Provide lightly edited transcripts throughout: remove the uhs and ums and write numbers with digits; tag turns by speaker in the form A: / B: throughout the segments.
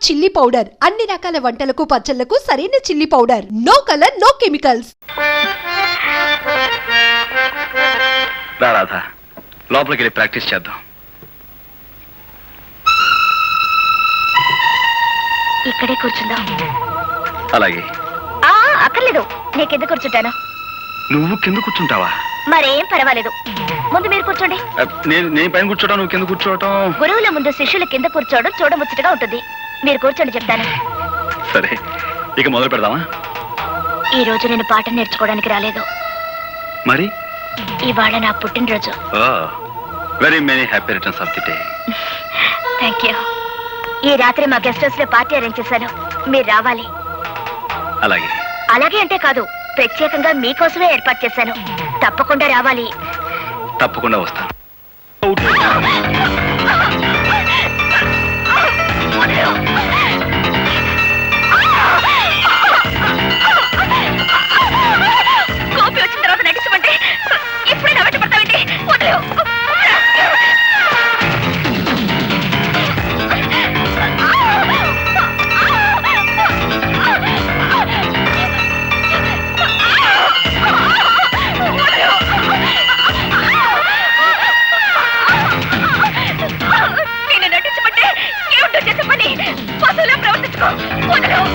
A: Chilli powder అన్ని రకాల వంటలకు పచ్చళ్లకు సరైన chilli powder. No colour no chemicals.
B: Radha లోపలికి వెళ్ళి ప్రాక్టీస్ చేద్దాం.
C: ఇక్కడే కూర్చుందాం.
B: అలాగే.
C: అక్కర్లేదు, నేను కింద కూర్చుంటాను.
B: నువ్వు కింద కూర్చుంటావా?
C: మరేం పర్వాలేదు, ముందు మీరు కూర్చోండి.
B: నేను పైన కూర్చోవడం, నువ్వు కింద కూర్చోవటం.
C: గురువుల ముందు శిష్యుల కింద కూర్చోవడం చూడముచ్చటగా ఉంటుంది. మీరు కూర్చోండి, చెప్తాను.
B: సరే, ఇక మొదలు పెడదామా?
C: ఈ రోజు నేను పాఠం నేర్చుకోవడానికి రాలేదు.
B: మరి
C: ఇవాళ నా పుట్టినరోజు.
B: Very many happy returns of the day.
C: Thank you. ఈ రాత్రి మా గెస్ట్ హౌస్ లో పార్టీ అరేంజ్ చేశాను, మీరు రావాలి.
B: అలాగే.
C: అలాగే అంటే కాదు, ప్రత్యేకంగా మీకోసమే ఏర్పాటు చేశాను. తప్పకుండా రావాలి.
B: తప్పకుండా వస్తాను.
C: కోపి వచ్చిన తర్వాత నటించమంటే ఇప్పుడే నా వెంట పడతావేంటి? వదిలేవు. నేను నటించమంటే ఏమిటో చేసే పని పశువులా ప్రవర్తించుకో. వదిలేవు.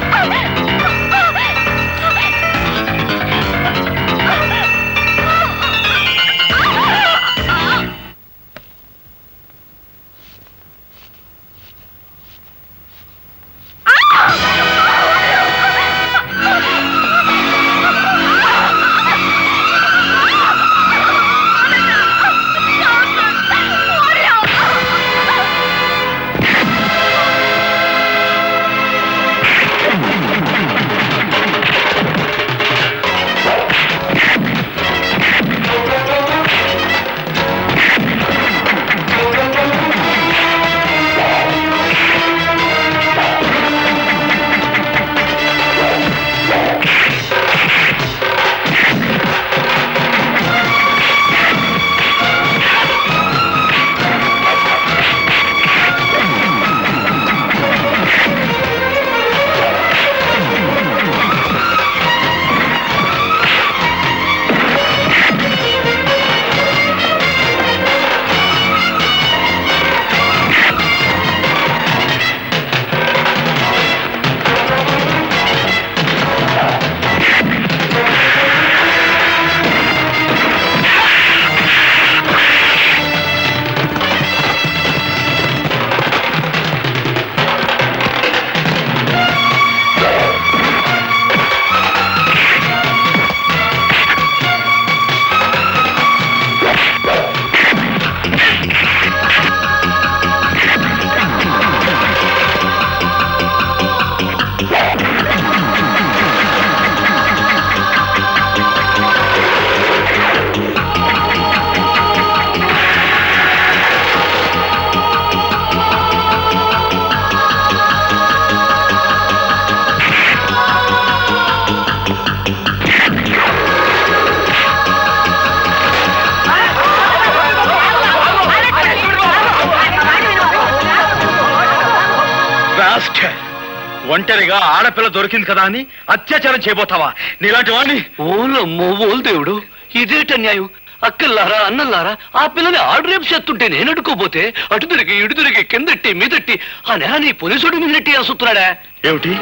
B: ఒంటరిగా ఆడపిల్ల దొరికింది కదా అని అత్యాచారం చేయబోతావా? నీలాంటి వాడిని.
D: ఓలమ్మో ఓలు దేవుడు, ఇదేట న్యాయం? అక్కల్లారా అన్నల్లారా, ఆ పిల్లని ఆడు రేపు చేస్తుంటే నేను అడుకోపోతే అటు తిరిగి ఇటు తిరిగి కిందట్టి మీదట్టి ఆ నీ పోలీసుడు మీద నెట్టి అసుతున్నాడా
B: ఏమిటి?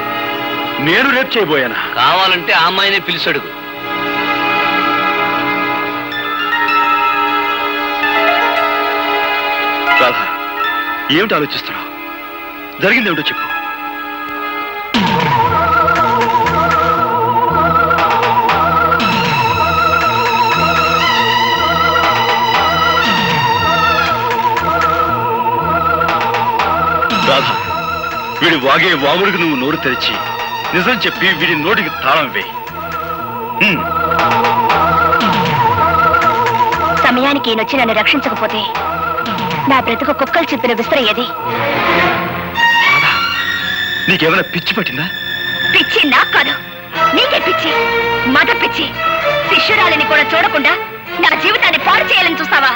B: నేను రేపు చేయబోయానా?
D: కావాలంటే ఆ అమ్మాయినే పిలిచాడు.
B: రాధా, ఏమిటి ఆలోచిస్తున్నావు? జరిగింది ఏమిటో చెప్పు. రాధా, వీడి వాగే వాగుడికి నువ్వు నోరు తెరిచి నిజం చెప్పి వీడి నోటికి తాళం వేయి.
C: సమయానికి ఈయనొచ్చి నన్ను రక్షించకపోతే నా బ్రతుకు కుక్కలు చెప్పిన విసిరయ్యేది.
B: నీకేమైనా పిచ్చి పట్టిందా?
C: పిచ్చి నాకు కాదు, నీకే పిచ్చి. మద పిచ్చి. శిష్యురాలిని కూడా చూడకుండా నా జీవితాన్ని పాడు చేయాలని చూస్తావా?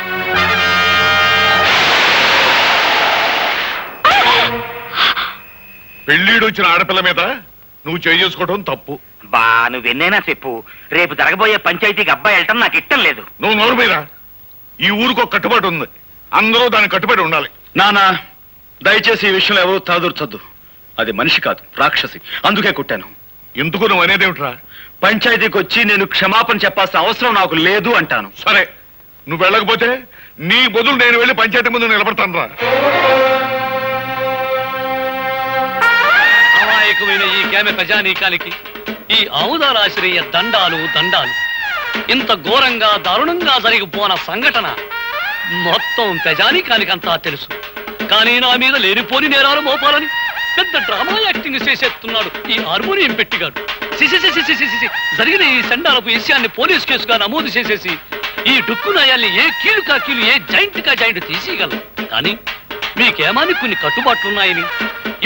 E: పెళ్ళిడు వచ్చిన ఆడపిల్ల మీద నువ్వు చేసుకోవడం తప్పు.
F: బా నువ్వెన్నైనా చెప్పు, రేపు జరగబోయే పంచాయతీకి అబ్బాయి వెళ్ళటం నాకు ఇష్టం లేదు.
E: నువ్వు నోరు మీద. ఈ ఊరికి ఒక కట్టుబాటు ఉంది, అందరూ దానికి కట్టుబడి ఉండాలి.
B: నానా దయచేసి ఈ విషయంలో ఎవరూ తలదూర్చొద్దు. అది మనిషి కాదు, రాక్షసి. అందుకే కొట్టాను.
E: ఎందుకు నువ్వు అనేదేమిట్రా?
B: పంచాయతీకి వచ్చి నేను క్షమాపణ చెప్పాల్సిన అవసరం నాకు లేదు అంటాను.
E: సరే, నువ్వు వెళ్ళకపోతే నీ బదులు నేను వెళ్ళి పంచాయతీ ముందు నిలబడతాను రా.
D: అమాయకమైన ఈ గ్రామ ప్రజానీకానికి ఈ ఆముదాలాశ్రయ దండాలు దండాలు. ఇంత ఘోరంగా దారుణంగా జరిగిపోన సంఘటన మొత్తం ప్రజానీకానికంతా తెలుసు. కానీ నా మీద లేనిపోని నేరాలు మోపాలని పెద్ద డ్రామా యాక్టింగ్ చేసేస్తున్నాడు ఈ హార్మోనియం పెట్టిగాడు. జరిగిన ఈ సండాలపు విషయాన్ని పోలీస్ కేసుగా నమోదు చేసేసి ఈ డుక్కు నాయాల్ని ఏ కీలు కా కీలు, ఏ జాయింట్ కా జాయింట్ తీసేయగలం. కానీ మీకేమాని కొన్ని కట్టుబాట్లున్నాయని,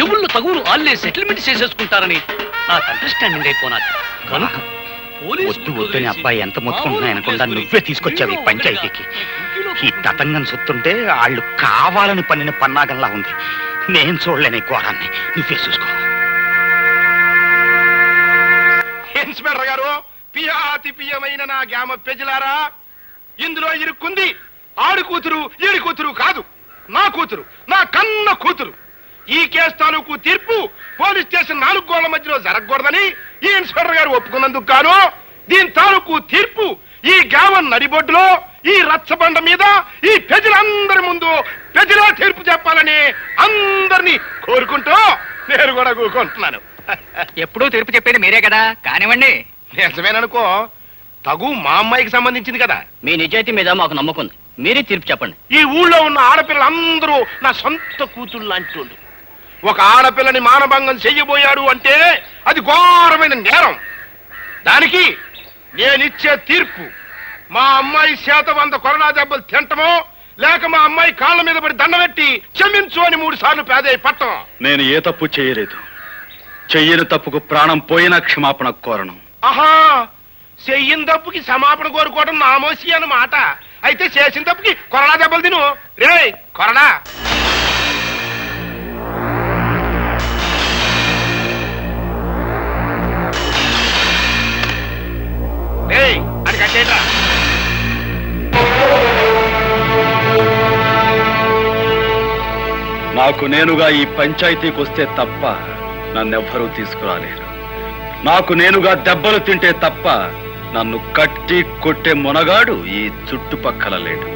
D: ఎవళ్ళు తగులు ఆళ్లే సెటిల్మెంట్ చేసేసుకుంటారని నాకు అండర్స్టాండింగ్ అయిపోనాది. కనుక
F: వద్దు వద్దని అబ్బాయి ఎంత మొత్తుకుంటున్నాయనకుండా నువ్వే తీసుకొచ్చావు ఈ పంచాయతీకి. ఈ తతంగం సొత్తుంటే వాళ్ళు కావాలని పన్నిన పన్నాగంలా ఉంది. నేను చూడలేని ఘోరాన్ని, నువ్వే చూసుకో.
G: ఇన్స్పెక్టర్ గారు, పియాతి పియమైన నా గ్రామ ప్రజలారా, ఇందులో ఇరుక్కుంది ఆడు కూతురు ఈడి కూతురు కాదు, నా కూతురు, నా కన్న కూతురు. ఈ కేసు తాలూకు తీర్పు పోలీస్ స్టేషన్ 4 గోళ్ల మధ్యలో జరగకూడదని ఈ ఇన్స్పెక్టర్ గారు ఒప్పుకున్నందుకు గాను దీని తాలూకు తీర్పు ఈ గ్రామం నడిబొడ్డులో ఈ రచ్చబండ మీద ఈ ప్రజలందరి ముందు ప్రజలే తీర్పు చెప్పాలని అందరినీ కోరుకుంటూ నేను కూడా కూరుకుంటున్నాను.
F: ఎప్పుడూ తీర్పు చెప్పేది మీరే కదా, కానివ్వండి.
G: నిజమేననుకో, తగు మా అమ్మాయికి సంబంధించింది కదా.
F: మీ నిజాయితీ మీద మాకు నమ్మకం ఉంది, మీరే తీర్పు చెప్పండి.
G: ఈ ఊళ్ళో ఉన్న ఆడపిల్లలందరూ నా సొంత కూతుళ్ళు లాంటి. ఒక ఆడపిల్లని మానభంగం చెయ్యబోయాడు అంటే అది ఘోరమైన నేరం. దానికి నేనిచ్చే తీర్పు మా అమ్మాయి చేత 100 కొరడా దెబ్బలు తింటమో, లేక మా అమ్మాయి కాళ్ళ మీద పడి దండబెట్టి క్షమించు అని 3 సార్లు పేదయ్య పట్టం.
B: నేను ఏ తప్పు చేయలేదు. చెయ్యని తప్పుకు ప్రాణం పోయినా క్షమాపణ కోరను.
G: ఆహా, చెయ్యిన తప్పుకి క్షమాపణ కోరుకోవడం నామోసి అన్నమాట. అయితే చేసిన తప్పుకి కొరడా దెబ్బలు తిను. రే కొరడా. అది కట్టేట్రా.
B: నాకు నేనుగా ఈ పంచాయతీకి వస్తే తప్ప నన్నెవ్వరూ తీసుకురాలేరు. నాకు నేనుగా దెబ్బలు తింటే తప్ప నన్ను కట్టి కొట్టే మొనగాడు ఈ చుట్టుపక్కల లేడు.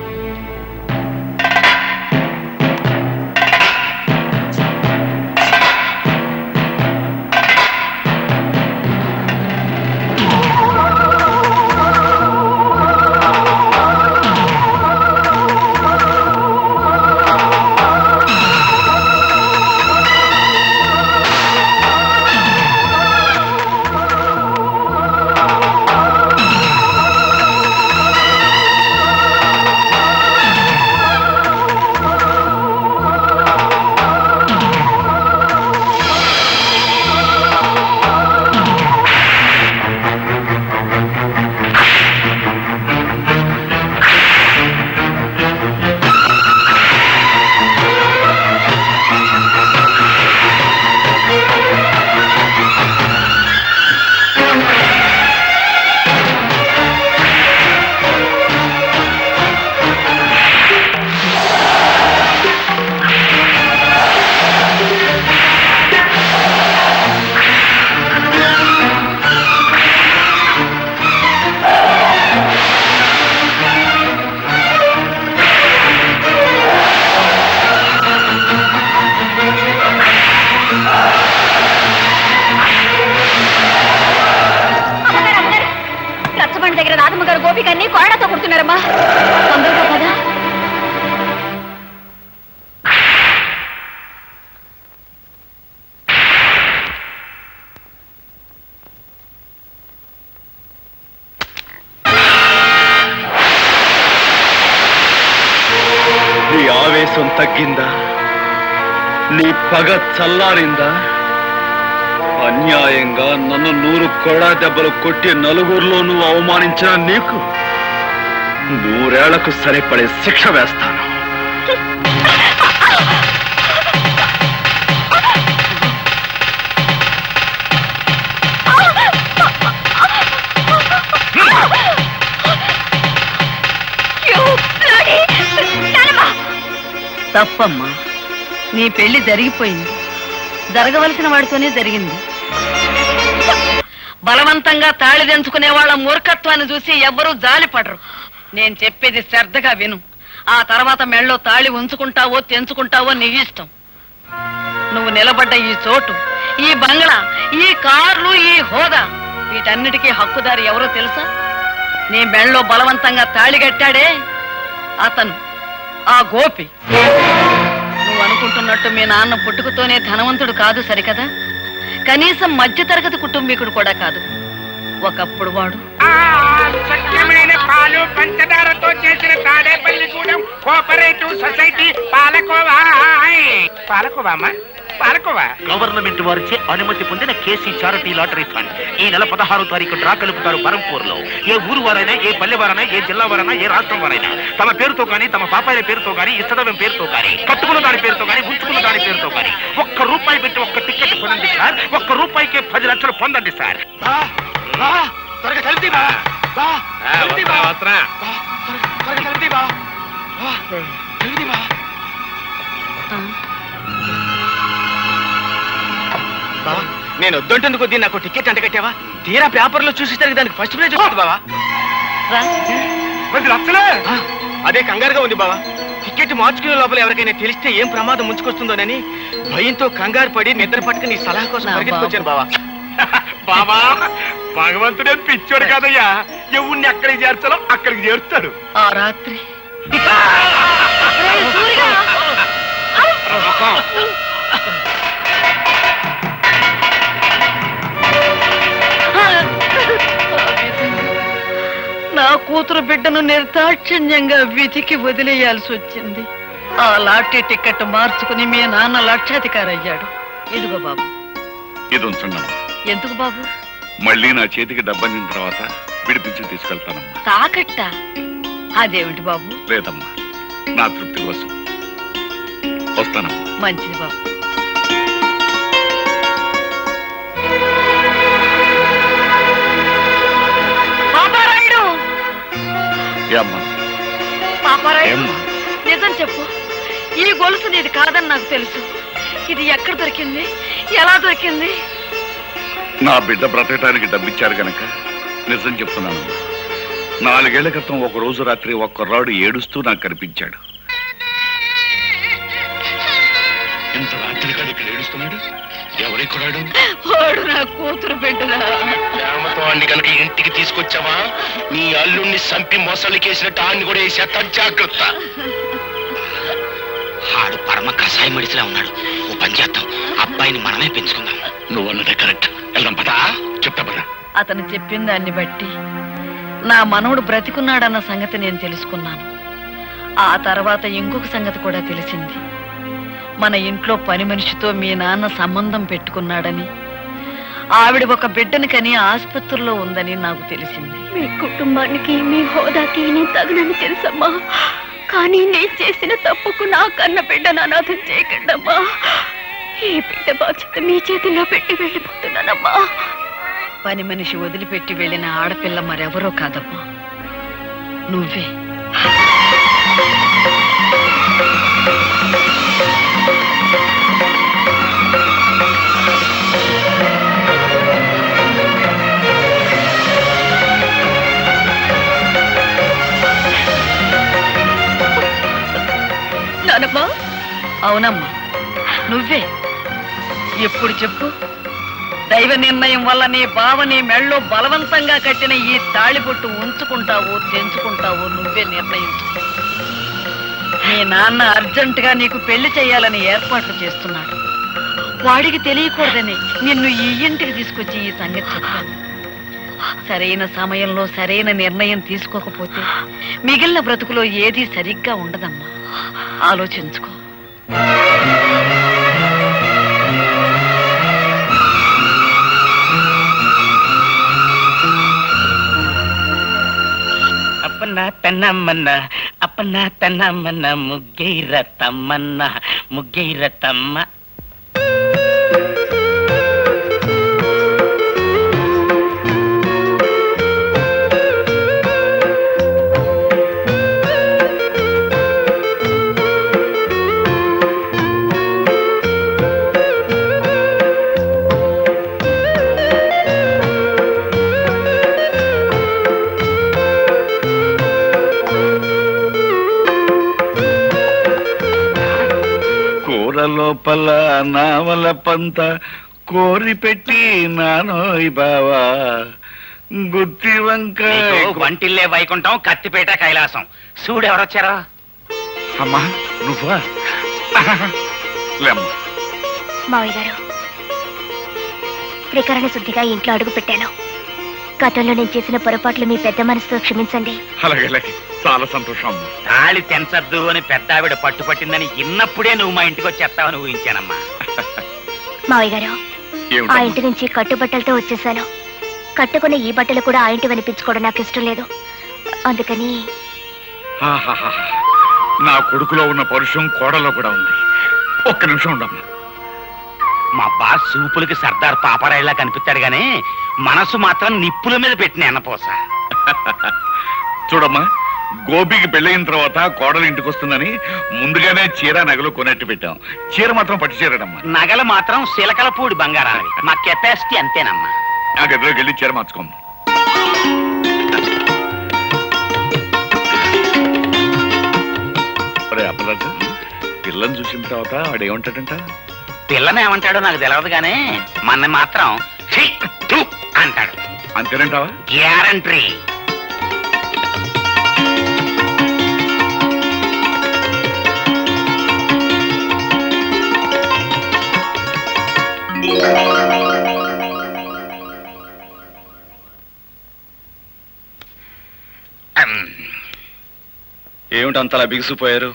C: దగ్గర రాధమ్మ గారు గోపికన్ని కొరడాతో కొడుతున్నారమ్మా. తొందరగా కదా.
B: నీ ఆవేశం తగ్గిందా? నీ పగ చల్లారిందా? అన్యాయంగా నన్ను 100 కొరడా దెబ్బలు కొట్టి నలుగురిలోనూ అవమానించిన నీకు 100 ఏళ్లకు సరిపడే శిక్ష వేస్తాను.
H: తప్పమ్మా. నీ పెళ్లి జరిగిపోయింది. జరగవలసిన వాడితోనే జరిగింది. బలవంతంగా తాళి తెంచుకునే వాళ్ళ మూర్ఖత్వాన్ని చూసి ఎవ్వరూ జాలిపడరు. నేను చెప్పేది శ్రద్ధగా విను. ఆ తర్వాత మెళ్ళో తాళి ఉంచుకుంటావో తెంచుకుంటావో నీ ఇష్టం. నువ్వు నిలబడ్డ ఈ చోటు, ఈ బంగ్లా, ఈ కార్లు, ఈ హోదా, వీటన్నిటికీ హక్కుదారి ఎవరో తెలుసా? నీ మెళ్ళో బలవంతంగా తాళి కట్టాడే అతను, ఆ గోపి. నువ్వు అనుకుంటున్నట్టు మీ నాన్న పుట్టుకతోనే ధనవంతుడు కాదు సరికదా? కనీసం మధ్యతరగతి కుటుంబీకుడు కూడా కాదు. ఒకప్పుడు వాడు
G: స్వచ్ఛమైన పాలు పంచదారతో చేసిన Tadepalligudem cooperative society palkova. Palkova palkova
F: government వారిచే అనుమతి పొందిన కేసీ చారిటీ లాటరీ ఫండ్ ఈ నెల 16వ తారీఖు డ్రా కలుపుతారు బరంపూర్ లో. ఏ ఊరు వారైనా, ఏ పల్లె వారైనా, ఏ జిల్లా వారైనా, ఏ రాష్ట్రం వారైనా తమ పేరుతో గానీ, తమ పాపాయిల పేరుతో గానీ, ఇష్టదైవం పేరుతో గానీ, కట్టుకున్న దాని పేరుతో గానీ, ఉంచుకున్న దాని పేరుతో గానీ ₹1 పెట్టి ఒక్క టికెట్ కొనండి సార్. ₹1 10 లక్షలు పొందండి సార్.
G: నేను వద్దంటుంది కొద్దీ నాకు టికెట్ అంట కట్టావా? తీరా పేపర్లో చూసేసరికి దానికి ఫస్ట్ ప్రైజ్ వచ్చింది బావా. 10 లక్షలే? అదే కంగారుగా ఉంది బావా. టికెట్ మార్చుకునే లోపల ఎవరికైనా తెలిస్తే ఏం ప్రమాదం ముంచుకొస్తుందోనని భయంతో కంగారు పడి నిద్ర పట్టుకుని సలహా కోసం పరిగెత్తుకొచ్చాను బావా. బాబా, భగవంతుడే పిచ్చోడు కాదయ్యా. ఎవరిని ఎక్కడికి చేర్చాలో అక్కడికి చేరుతాడు.
H: ఆ రాత్రి నా కూతురు బిడ్డను నిర్దాక్షిణ్యంగా విధికి వదిలేయాల్సి వచ్చింది. ఆ లాటరీ టికెట్ మార్చుకుని మీ నాన్న లక్షాధికారి అయ్యాడు. ఇదిగో బాబు.
E: ఇది ఉంచండి.
H: ఎందుకు బాబు?
E: మళ్ళీ నా చేతికి డబ్బందిన తర్వాత విడిపించి తీసుకెళ్తానమ్మా.
H: తాకట్ట? అదేమిటి బాబు?
E: లేదమ్మా, నా తృప్తి కోసం. వస్తానమ్మా.
H: మంచిది బాబు. పాపారాయుడు, నిజం చెప్పు. ఈ గొలుసు నీది కాదని నాకు తెలుసు. ఇది ఎక్కడ దొరికింది? ఎలా దొరికింది?
E: నా బిడ్డ బ్రతకటానికి డబ్బిచ్చారు గనక నిజం చెప్తున్నానమ్మా. 4 ఏళ్ల క్రితం ఒక రోజు రాత్రి ఒక కుర్రాడు ఏడుస్తూ నాకు కనిపించాడు. ఇంత రాత్రి కాదు ఇక్కడ ఏడుస్తున్నాడు? ఎవరి కుర్రాడు?
H: వాడు నా కూతురు బిడ్డరా.
G: ప్రేమతో అన్ని కనుక ఇంటికి తీసుకొచ్చావా, నీ అల్లుణ్ణి సంపి మొసలికేసినట్టు ఆన్ని కూడా వేసేస్తా. జాగ్రత్త.
F: ఆడు పరమ కషాయ మడిసిలా ఉన్నాడు. ఓ పని చేద్దాం, అబ్బాయిని మనమే పెంచుకుందాం.
E: నువ్వు అన్నదే కరెక్ట్. వెళ్దాం పదా. చెప్తా పదా.
H: అతను చెప్పిన దాన్ని బట్టి నా మనవడు బ్రతికున్నాడన్న సంగతి నేను తెలుసుకున్నాను. ఆ తర్వాత ఇంకొక సంగతి కూడా తెలిసింది. మన ఇంట్లో పని మనిషితో మీ నాన్న సంబంధం పెట్టుకున్నాడని, ఆవిడ ఒక బిడ్డని కని ఆసుపత్రిలో ఉందని నాకు తెలిసింది.
C: మీ కుటుంబానికి, మీ హోదాకి నేను తగనని తెలుసమ్మా. కానీ నేను చేసిన తప్పుకు నా కన్న బిడ్డను అనాథం చేయకండమ్మా. ఈ బిడ్డ బాధ్యత మీ చేతిలో పెట్టి వెళ్ళిపోతున్నానమ్మా.
H: పని మనిషి వదిలిపెట్టి వెళ్ళిన ఆడపిల్ల మరెవరో కాదమ్మా, నువ్వే.
C: నానమ్మా.
H: అవునమ్మా, నువ్వే. ఎప్పుడు చెప్పు? దైవ నిర్ణయం వల్ల నీ బావ నీ మెళ్ళో బలవంతంగా కట్టిన ఈ తాళిబొట్టు ఉంచుకుంటావో తెంచుకుంటావో నువ్వే నిర్ణయించు. మీ నాన్న అర్జెంటుగా నీకు పెళ్లి చేయాలని ఏర్పాట్లు చేస్తున్నాడు. వాడికి తెలియకూడదని నిన్ను ఈ ఇంటికి తీసుకొచ్చి ఈ సంగతి చెప్పాను. సరైన సమయంలో సరైన నిర్ణయం తీసుకోకపోతే మిగిలిన బ్రతుకులో ఏదీ సరిగ్గా ఉండదమ్మా. ఆలోచించుకో.
F: అప్పన్న తన్నమ్మన్న, అప్పన్న తన్నమ్మన్న, ముగ్గైర తమ్మన్న, ముగ్గైర తమ్మ.
E: లోపల నావల పంత కోరి పెట్టి నానోయ్ బావా గుత్తి వంక
F: వంటిల్లే వైకుంఠం కత్తిపేట కైలాసం చూడు ఎవరొచ్చారో.
E: అమ్మా నువ్వా? లేమ్మా.
C: మావయ్య గారు, త్రికరణ శుద్ధిగా ఇంట్లో అడుగు పెట్టాను. గతంలో నేను చేసిన పొరపాట్లు మీ పెద్ద మనసుతో క్షమించండి.
E: అలాగే అలాగే, చాలా సంతోషం అమ్మా.
F: తాళి తెంచద్దు అని పెద్ద ఆవిడ పట్టుపట్టిందని ఇన్నప్పుడే నువ్వు మా ఇంటికి వచ్చేస్తావని ఊహించానమ్మా.
C: మావయ్య గారు, ఆ ఇంటి నుంచి కట్టుబట్టలతో వచ్చేసాను. కట్టుకున్న ఈ బట్టలు కూడా ఆ ఇంటి వినిపించుకోవడం నాకు ఇష్టం లేదు. అందుకని
E: ఆహాహా. నా కొడుకులో ఉన్న పరుషం కోడలో కూడా ఉంది. ఒక్క నిమిషం ఉండమ్మా.
F: మా బాస్ సూపులకి సర్దార్ పాపరాయిలా కనిపిస్తాడు గానీ మనసు మాత్రం నిప్పుల మీద పెట్టిన ఎన్నపోస.
E: చూడమ్మా, గోపికి పెళ్ళయిన తర్వాత కోడలు ఇంటికి వస్తుందని ముందుగానే చీర నగలు కొనట్టు పెట్టాం. చీర మాత్రం పట్టు చీరడమ్మా.
F: నగలు మాత్రం సిలకలపూడి బంగారావి. మా కెపాసిటీ అంతేనమ్మా.
E: ఆ గదిలోకి వెళ్ళి చీర మార్చుకోమ్మా. అప్పరాజు, పిల్లని చూసిన తర్వాత వాడు ఏమంటాడంట?
F: పిల్లని ఏమంటాడో నాకు తెలియదు గానీ మన మాత్రం ఛీ, థు అంటాడు.
E: అంతేనంటావా?
F: గ్యారంటీ.
B: ఏమిటి అంతలా బిగుసిపోయారు?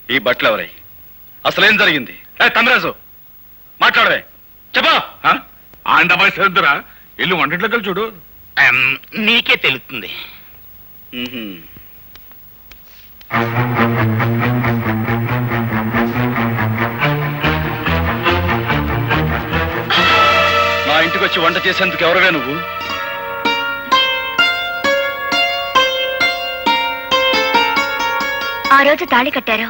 B: ఈ బట్టలు ఎవరై? అసలేం జరిగింది? తమరాజు మాట్లాడవే, చెప్పా.
E: ఆండమాయి సరిద్దురా, వెళ్ళి వంటట్లోకి చూడు.
F: నీకే తెలుస్తుంది.
B: నా ఇంటికి వచ్చి వంట చేసేందుకు ఎవరుగా నువ్వు?
C: ఆ రోజు తాళి కట్టారు,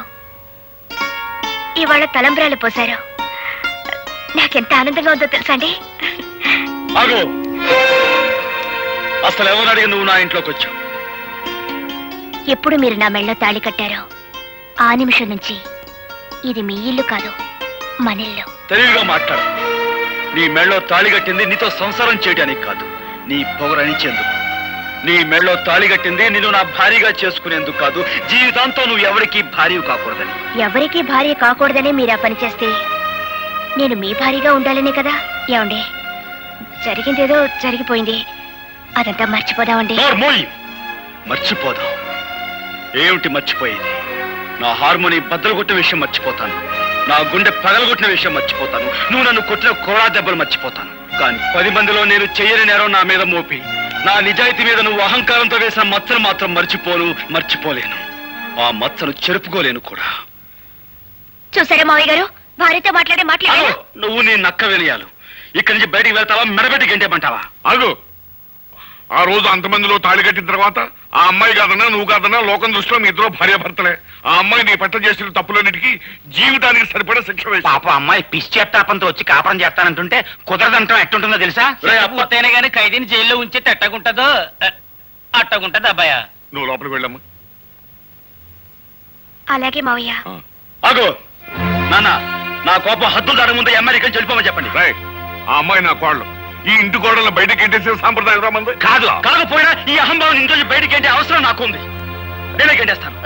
C: ఇవాళ తలంబ్రాలు పోశారు. నాకెంత ఆనందంగా ఉందో తెలుసా అండి.
B: ఆగు. అసలు ఎవరు అడిగి నువ్వు నా ఇంట్లోకి వచ్చావు?
C: ఎప్పుడు మీరు నా మెళ్ళలో తాళి కట్టారో ఆ నిమిషం నుంచి ఇది మీ ఇల్లు కాదు, మన ఇల్లు.
B: తెలివిగా మాట్లాడు. నీ మెళ్ళలో తాళి కట్టింది నీతో సంసారం చేయడానికి కాదు, నీ పొగరనిచ్చేందుకు. నీ మెళ్ళలో తాళి కట్టింది నిన్ను నా భార్యగా చేసుకునేందుకు కాదు, జీవితాంతో నువ్వు ఎవరికి భార్య కాకూడదని.
C: ఎవరికి భార్య కాకూడదనే మీరు ఆ పని చేస్తే నేను మీ భార్యగా ఉండాలనే కదా. ఏమండి, జరిగిందేదో జరిగిపోయింది, అదంతా మర్చిపోదామండి.
B: మర్చిపోదాం? ఏమిటి మర్చిపోయేది? నా హార్మోని బద్దలు కొట్టిన విషయం మర్చిపోతాను, నా గుండె పగలగొట్టిన విషయం మర్చిపోతాను, నువ్వు నన్ను కొట్టిన కోడా దెబ్బలు మర్చిపోతాను. కానీ 10 మందిలో నేను చెయ్యని నేరం నా మీద మోపి నా నిజాయితీ మీద నువ్వు అహంకారంతో వేసిన మచ్చను మాత్రం మర్చిపోలేను. ఆ మచ్చను చెరుపుకోలేను కూడా.
C: చూసారా మావయ్య గారు, భార్యతో మాట్లాడే
B: నువ్వు నీ నక్క వినయాలు. ఇక్కడి నుంచి బయటికి వెళ్తావా, మెడబెట్టి గంటేమంటావా?
E: అగు, ఆ రోజు అంతమందిలో తాళి కట్టిన తర్వాత ఆ అమ్మాయి కాదన్నా నువ్వు కాదన్నా లోకం దృష్టిలో మీ ఇద్దరు భార్యాభర్తలే. ఆ అమ్మాయి నీ పట్ల చేసిన తప్పులన్నిటికీ జీవితానికి సరిపడా శిక్ష వేసి.
F: పాప అమ్మాయి పిచ్చేత్తాపంతో వచ్చి కాపురం చేస్తానంటుంటే కుదరదంటాం ఎట్టుంటుందో తెలుసా? అప్పతేనే గానీ ఖైదీని జైల్లో ఉంచి ఎట్టగుంటదో అట్టగుంటది. అబ్బాయ
E: నువ్వు లోపలికి వెళ్ళమ్మా.
C: అలాగే మావయ్య.
B: ఆగు నాన్న, నా కోపం హద్దులు దాని ముందు అమెరికన్ చెడిపోమని చెప్పండి.
E: ఆ అమ్మాయి నా కోళ్ళు, ఈ ఇంటి కోడలను బయటకి ఎంటేసే సాంప్రదాయం రామంది
B: కాదు. కాకపోయినా ఈ అహంభావం ఇంట్లో బయటకి ఎంటే అవసరం నాకుంది. నేనే గంటేస్తాను.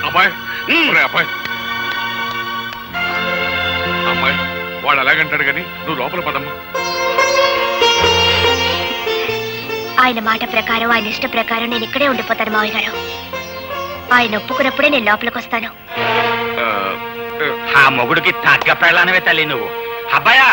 E: అబ్బాయి
B: అబ్బాయి
E: అమ్మాయి వాడు అలాగంటాడు కానీ నువ్వు లోపల పదమ్మా.
C: ఆయన మాట ప్రకారం, ఆయన ఇష్ట ప్రకారం నేను ఇక్కడే ఉండిపోతాను మావయ్య గారు. ఆయన ఒప్పుకున్నప్పుడే నేను లోపలికి వస్తాను.
F: ఆ మొగుడికి తగ్గ పెళ్ళానవే తల్లి నువ్వు. అబ్బాయా